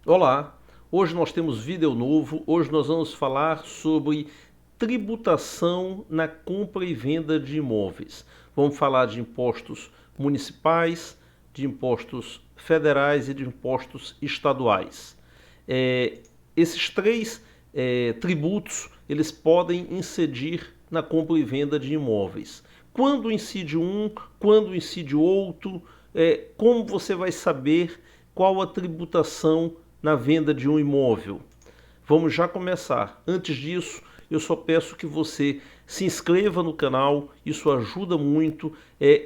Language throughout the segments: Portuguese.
Olá, hoje nós temos vídeo novo. Hoje nós vamos falar sobre tributação na compra e venda de imóveis. Vamos falar de impostos municipais, de impostos federais e de impostos estaduais. Esses três tributos eles podem incidir na compra e venda de imóveis. Quando incide um, quando incide outro, como você vai saber qual a tributação na venda de um imóvel? Vamos já começar. Antes disso, eu só peço que você se inscreva no canal, isso ajuda muito,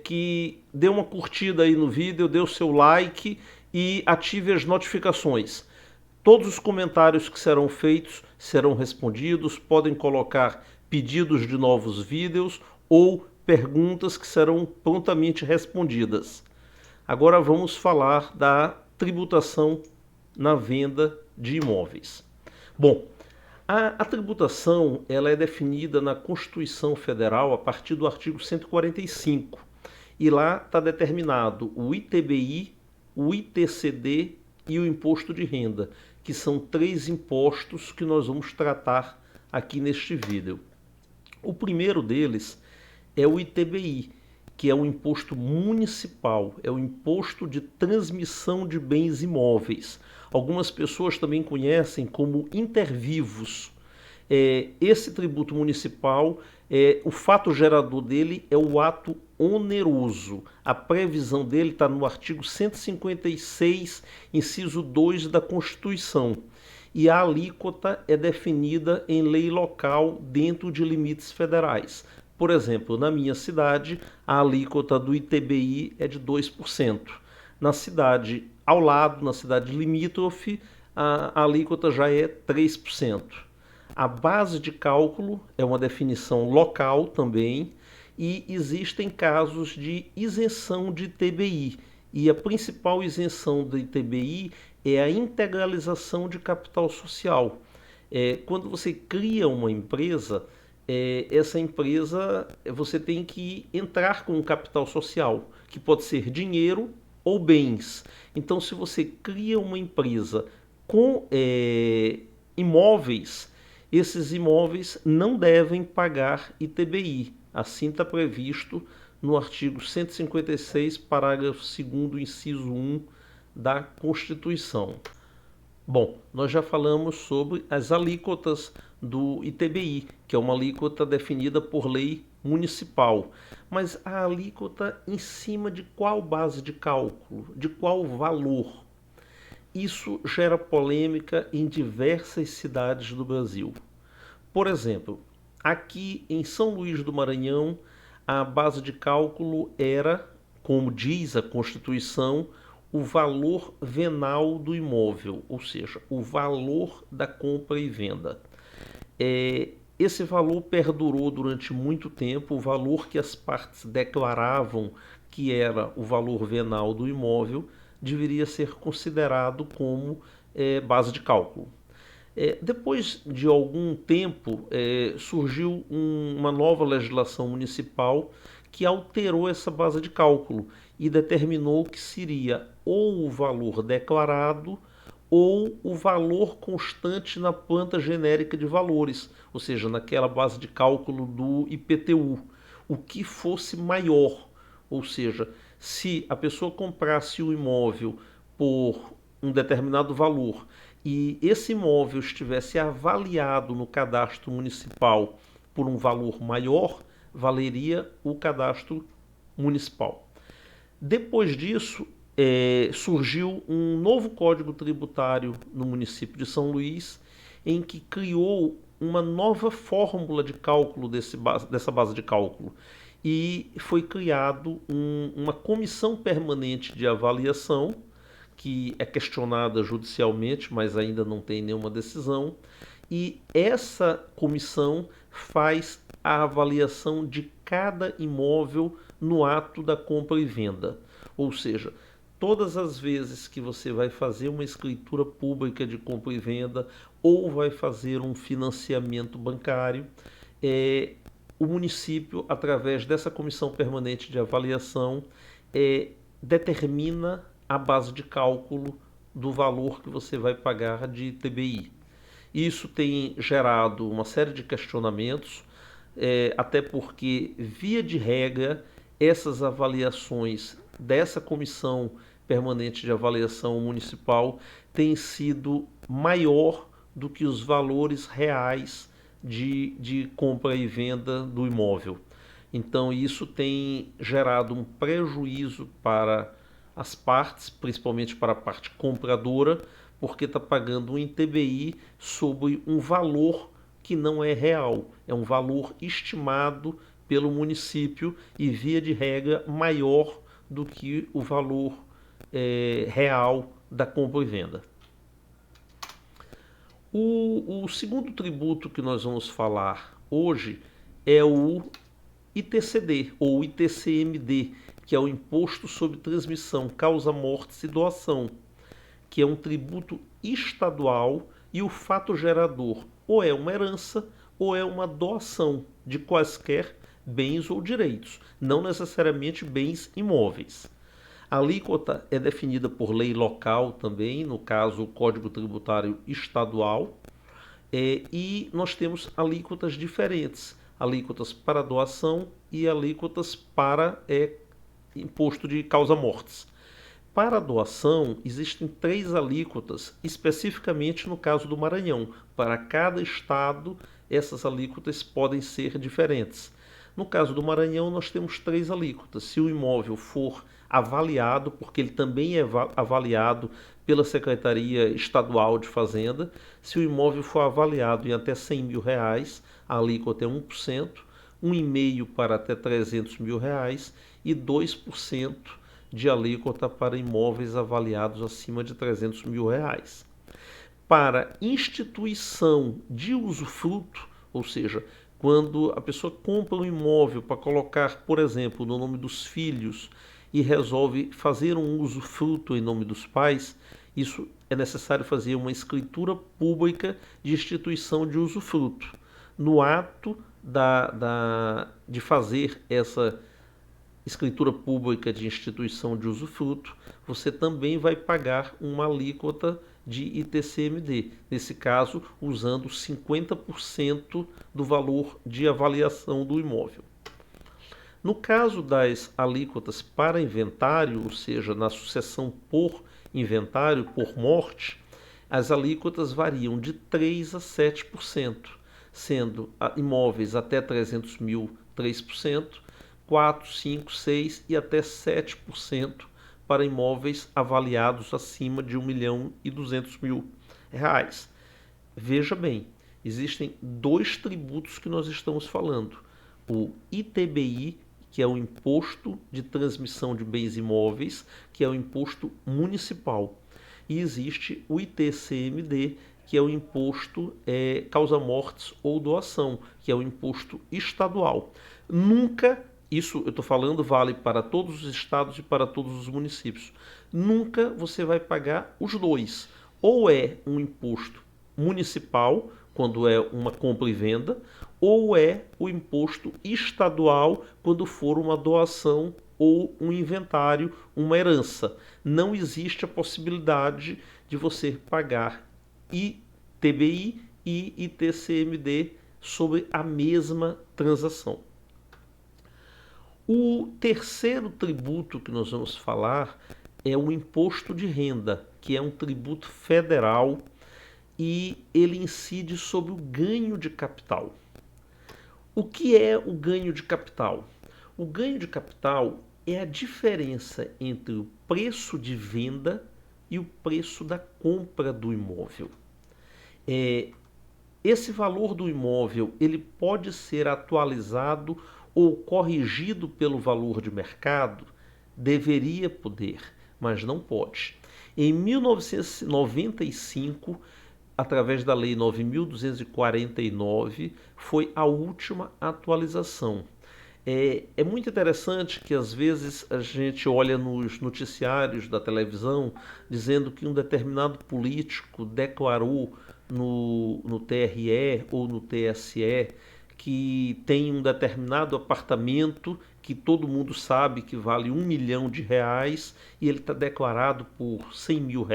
que dê uma curtida aí no vídeo, dê o seu like e ative as notificações. Todos os comentários que serão feitos serão respondidos, podem colocar pedidos de novos vídeos ou perguntas que serão prontamente respondidas. Agora vamos falar da tributação na venda de imóveis. Bom, a tributação ela é definida na Constituição Federal a partir do artigo 145 e lá está determinado o ITBI, o ITCD e o imposto de renda, que são três impostos que nós vamos tratar aqui neste vídeo. O primeiro deles é o ITBI, que é um imposto municipal, é o imposto de transmissão de bens imóveis. Algumas pessoas também conhecem como intervivos. Esse tributo municipal, o fato gerador dele é o ato oneroso. A previsão dele está no artigo 156, inciso 2 da Constituição. E a alíquota é definida em lei local dentro de limites federais. Por exemplo, na minha cidade, a alíquota do ITBI é de 2%. Na cidade ao lado, na cidade limítrofe, a alíquota já é 3%. A base de cálculo é uma definição local também e existem casos de isenção de ITBI. E a principal isenção do ITBI é a integralização de capital social. Quando você cria uma empresa, essa empresa você tem que entrar com um capital social, que pode ser dinheiro ou bens. Então, se você cria uma empresa com imóveis, esses imóveis não devem pagar ITBI. Assim está previsto no artigo 156, parágrafo 2º, inciso 1 da Constituição. Bom, nós já falamos sobre as alíquotas do ITBI, que é uma alíquota definida por lei municipal. Mas a alíquota em cima de qual base de cálculo? De qual valor? Isso gera polêmica em diversas cidades do Brasil. Por exemplo, aqui em São Luís do Maranhão, a base de cálculo era, como diz a Constituição, o valor venal do imóvel, ou seja, o valor da compra e venda. Esse valor perdurou durante muito tempo, o valor que as partes declaravam que era o valor venal do imóvel deveria ser considerado como base de cálculo. Depois de algum tempo, surgiu uma nova legislação municipal que alterou essa base de cálculo e determinou que seria ou o valor declarado ou o valor constante na planta genérica de valores, ou seja, naquela base de cálculo do IPTU, o que fosse maior. Ou seja, se a pessoa comprasse o imóvel por um determinado valor e esse imóvel estivesse avaliado no cadastro municipal por um valor maior, valeria o cadastro municipal. Depois disso, surgiu um novo código tributário no município de São Luís, em que criou uma nova fórmula de cálculo dessa base de cálculo. E foi criado uma comissão permanente de avaliação, que é questionada judicialmente, mas ainda não tem nenhuma decisão. E essa comissão faz a avaliação de cada imóvel no ato da compra e venda. Ou seja, todas as vezes que você vai fazer uma escritura pública de compra e venda ou vai fazer um financiamento bancário, o município, através dessa comissão permanente de avaliação, determina a base de cálculo do valor que você vai pagar de ITBI. Isso tem gerado uma série de questionamentos, até porque, via de regra, essas avaliações dessa comissão permanente de avaliação municipal têm sido maior do que os valores reais de compra e venda do imóvel. Então, isso tem gerado um prejuízo para as partes, principalmente para a parte compradora, porque está pagando um ITBI sobre um valor que não é real, é um valor estimado pelo município e, via de regra, maior do que o valor real da compra e venda. O segundo tributo que nós vamos falar hoje é o ITCD ou ITCMD, que é o Imposto sobre Transmissão, Causa Mortes e Doação, que é um tributo estadual e o fato gerador ou é uma herança ou é uma doação de quaisquer bens ou direitos, não necessariamente bens imóveis. A alíquota é definida por lei local também, no caso o Código Tributário Estadual, e nós temos alíquotas diferentes, alíquotas para doação e alíquotas para imposto de causa-mortes. Para a doação, existem 3 alíquotas, especificamente no caso do Maranhão. Para cada estado, essas alíquotas podem ser diferentes. No caso do Maranhão, nós temos 3 alíquotas. Se o imóvel for avaliado, porque ele também é avaliado pela Secretaria Estadual de Fazenda, se o imóvel for avaliado em até R$100 mil, a alíquota é 1%, 1,5% para até R$300 mil e 2% de alíquota para imóveis avaliados acima de R$300 mil. Para instituição de usufruto, ou seja, quando a pessoa compra um imóvel para colocar, por exemplo, no nome dos filhos e resolve fazer um usufruto em nome dos pais, isso é necessário fazer uma escritura pública de instituição de usufruto. No ato de fazer essa escritura pública de instituição de usufruto, você também vai pagar uma alíquota de ITCMD, nesse caso usando 50% do valor de avaliação do imóvel. No caso das alíquotas para inventário, ou seja, na sucessão por inventário, por morte, as alíquotas variam de 3% a 7%, sendo imóveis até 300 mil 3%, 4%, 5%, 6% e até 7% para imóveis avaliados acima de R$1.200.000. Veja bem, existem 2 tributos que nós estamos falando. O ITBI, que é o Imposto de Transmissão de Bens Imóveis, que é o imposto municipal. E existe o ITCMD, que é o imposto causa-mortes ou doação, que é o imposto estadual. Nunca, isso eu estou falando, vale para todos os estados e para todos os municípios. Nunca você vai pagar os 2. Ou é um imposto municipal, quando é uma compra e venda, ou é o imposto estadual, quando for uma doação ou um inventário, uma herança. Não existe a possibilidade de você pagar ITBI e ITCMD sobre a mesma transação. O terceiro tributo que nós vamos falar é o imposto de renda, que é um tributo federal e ele incide sobre o ganho de capital. O que é o ganho de capital? O ganho de capital é a diferença entre o preço de venda e o preço da compra do imóvel. Esse valor do imóvel ele pode ser atualizado ou corrigido pelo valor de mercado? Deveria poder, mas não pode. Em 1995, através da Lei 9.249, foi a última atualização. É muito interessante que às vezes a gente olha nos noticiários da televisão dizendo que um determinado político declarou no TRE ou no TSE que tem um determinado apartamento que todo mundo sabe que vale R$ 1 milhão e ele está declarado por R$ 100 mil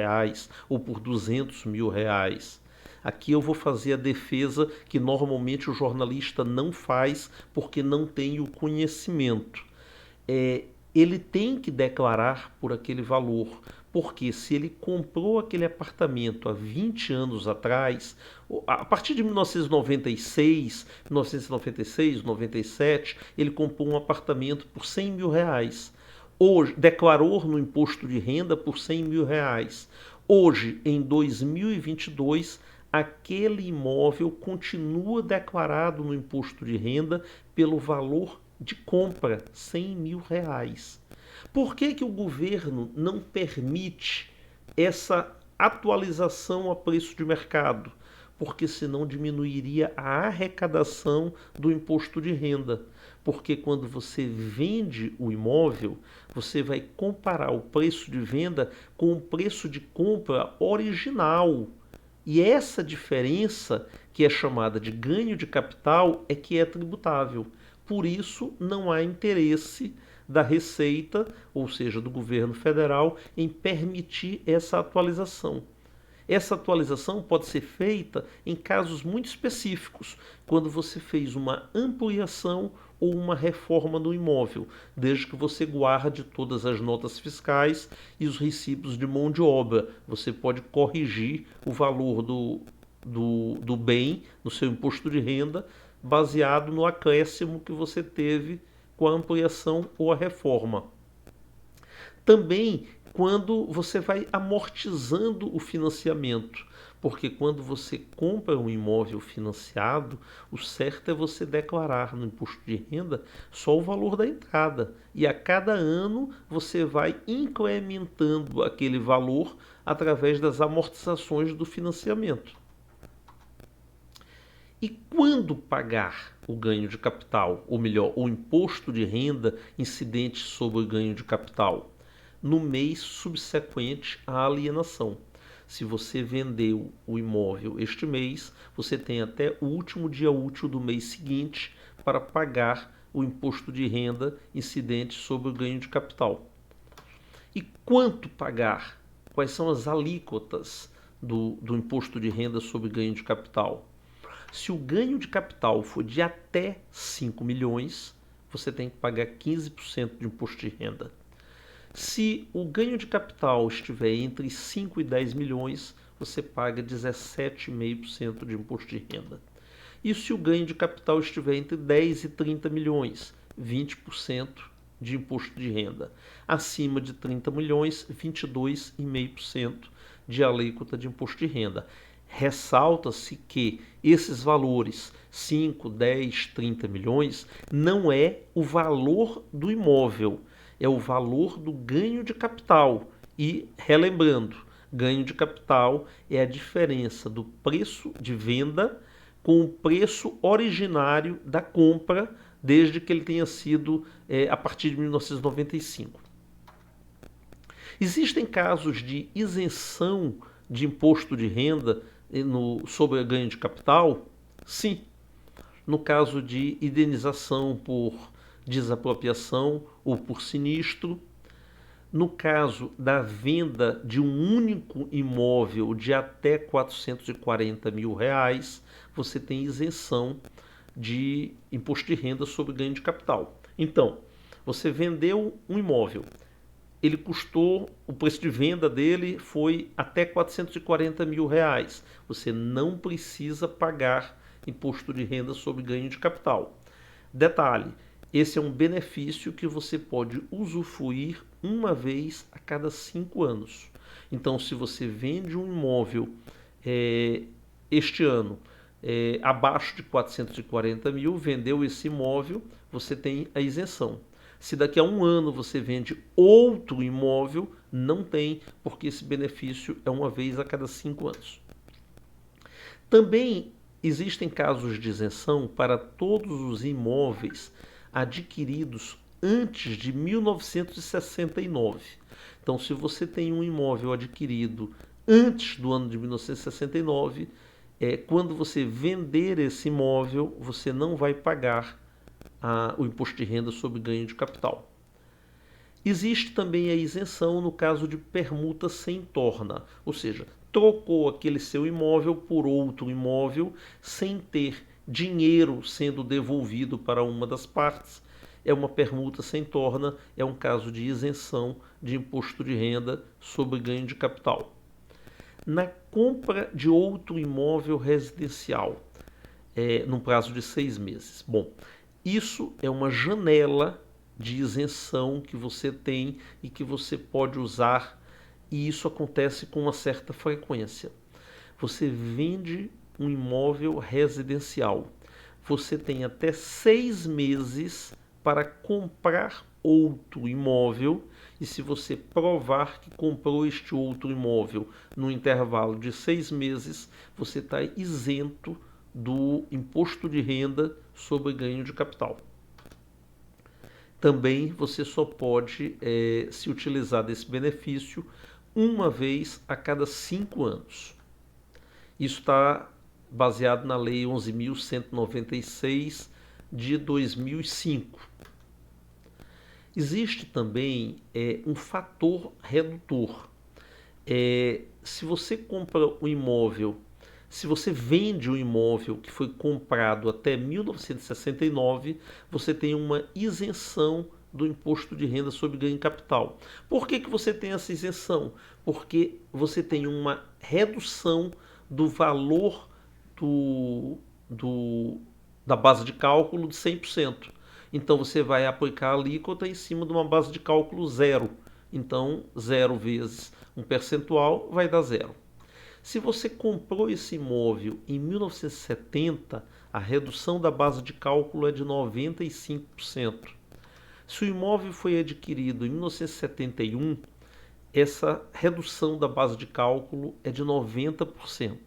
ou por R$ 200 mil. Aqui eu vou fazer a defesa que normalmente o jornalista não faz porque não tem o conhecimento. Ele tem que declarar por aquele valor, porque se ele comprou aquele apartamento há 20 anos atrás, a partir de 1996, 97, ele comprou um apartamento por R$ 100 mil. Hoje, declarou no imposto de renda por R$ 100 mil. Hoje, em 2022, aquele imóvel continua declarado no imposto de renda pelo valor de compra, R$ 100 mil. Por que o governo não permite essa atualização a preço de mercado? Porque senão diminuiria a arrecadação do imposto de renda. Porque quando você vende o imóvel, você vai comparar o preço de venda com o preço de compra original. E essa diferença, que é chamada de ganho de capital, é que é tributável. Por isso, não há interesse da Receita, ou seja, do governo federal, em permitir essa atualização. Essa atualização pode ser feita em casos muito específicos, quando você fez uma ampliação ou uma reforma no imóvel, desde que você guarde todas as notas fiscais e os recibos de mão de obra. Você pode corrigir o valor do bem no seu imposto de renda baseado no acréscimo que você teve com a ampliação ou a reforma. Também quando você vai amortizando o financiamento, porque quando você compra um imóvel financiado, o certo é você declarar no imposto de renda só o valor da entrada, e a cada ano você vai incrementando aquele valor através das amortizações do financiamento. E quando pagar o ganho de capital, ou melhor, o imposto de renda incidente sobre o ganho de capital? No mês subsequente à alienação. Se você vendeu o imóvel este mês, você tem até o último dia útil do mês seguinte para pagar o imposto de renda incidente sobre o ganho de capital. E quanto pagar? Quais são as alíquotas do imposto de renda sobre ganho de capital? Se o ganho de capital for de até 5 milhões, você tem que pagar 15% de imposto de renda. Se o ganho de capital estiver entre 5 e 10 milhões, você paga 17,5% de imposto de renda. E se o ganho de capital estiver entre 10 e 30 milhões, 20% de imposto de renda. Acima de 30 milhões, 22,5% de alíquota de imposto de renda. Ressalta-se que esses valores, 5, 10, 30 milhões, não é o valor do imóvel, é o valor do ganho de capital. E, relembrando, ganho de capital é a diferença do preço de venda com o preço originário da compra, desde que ele tenha sido a partir de 1995. Existem casos de isenção de imposto de renda sobre ganho de capital? Sim. No caso de indenização por desapropriação ou por sinistro. No caso da venda de um único imóvel de até R$ 440 mil, você tem isenção de imposto de renda sobre ganho de capital. Então, você vendeu um imóvel, ele custou, o preço de venda dele foi até R$ 440 mil. Você não precisa pagar imposto de renda sobre ganho de capital. Detalhe, esse é um benefício que você pode usufruir uma vez a cada 5 anos. Então, se você vende um imóvel este ano abaixo de 440 mil, vendeu esse imóvel, você tem a isenção. Se daqui a um ano você vende outro imóvel, não tem, porque esse benefício é uma vez a cada 5 anos. Também existem casos de isenção para todos os imóveis adquiridos antes de 1969. Então, se você tem um imóvel adquirido antes do ano de 1969, quando você vender esse imóvel, você não vai pagar o imposto de renda sobre ganho de capital. Existe também a isenção no caso de permuta sem torna, ou seja, trocou aquele seu imóvel por outro imóvel sem ter dinheiro sendo devolvido para uma das partes. É uma permuta sem torna, é um caso de isenção de imposto de renda sobre ganho de capital. Na compra de outro imóvel residencial, no prazo de 6 meses. Bom, isso é uma janela de isenção que você tem e que você pode usar, e isso acontece com uma certa frequência. Você vende um imóvel residencial, você tem até 6 meses para comprar outro imóvel, e se você provar que comprou este outro imóvel no intervalo de 6 meses, você está isento do imposto de renda sobre ganho de capital. Também você só pode se utilizar desse benefício uma vez a cada 5 anos. Isso está baseado na Lei 11.196 de 2005. Existe também um fator redutor. Se você compra um imóvel, se você vende um imóvel que foi comprado até 1969, você tem uma isenção do imposto de renda sobre ganho de capital. Por que você tem essa isenção? Porque você tem uma redução do valor da base de cálculo de 100%. Então você vai aplicar a alíquota em cima de uma base de cálculo zero. Então 0 vezes um percentual vai dar zero. Se você comprou esse imóvel em 1970, a redução da base de cálculo é de 95%. Se o imóvel foi adquirido em 1971, essa redução da base de cálculo é de 90%.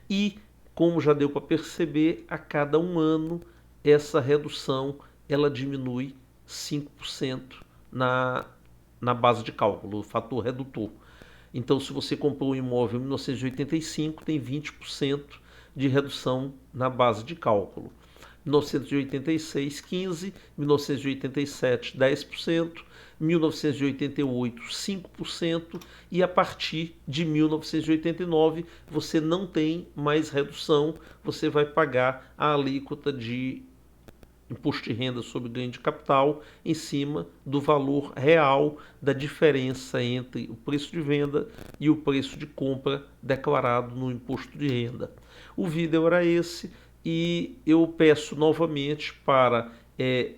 E, como já deu para perceber, a cada um ano essa redução ela diminui 5% na base de cálculo, o fator redutor. Então, se você comprou um imóvel em 1985, tem 20% de redução na base de cálculo. 1986, 15%, 1987, 10%, 1988, 5%, e a partir de 1989 você não tem mais redução, você vai pagar a alíquota de imposto de renda sobre ganho de capital em cima do valor real da diferença entre o preço de venda e o preço de compra declarado no imposto de renda. O vídeo era esse e eu peço novamente para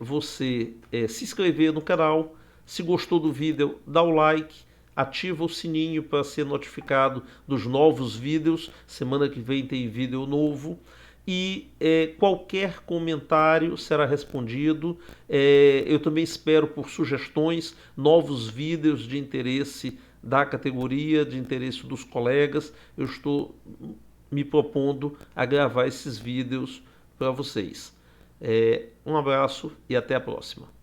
você se inscrever no canal. Se gostou do vídeo, dá o like, ativa o sininho para ser notificado dos novos vídeos. Semana que vem tem vídeo novo. E qualquer comentário será respondido. Eu também espero por sugestões, novos vídeos de interesse da categoria, de interesse dos colegas. Eu estou me propondo a gravar esses vídeos para vocês. Um abraço e até a próxima.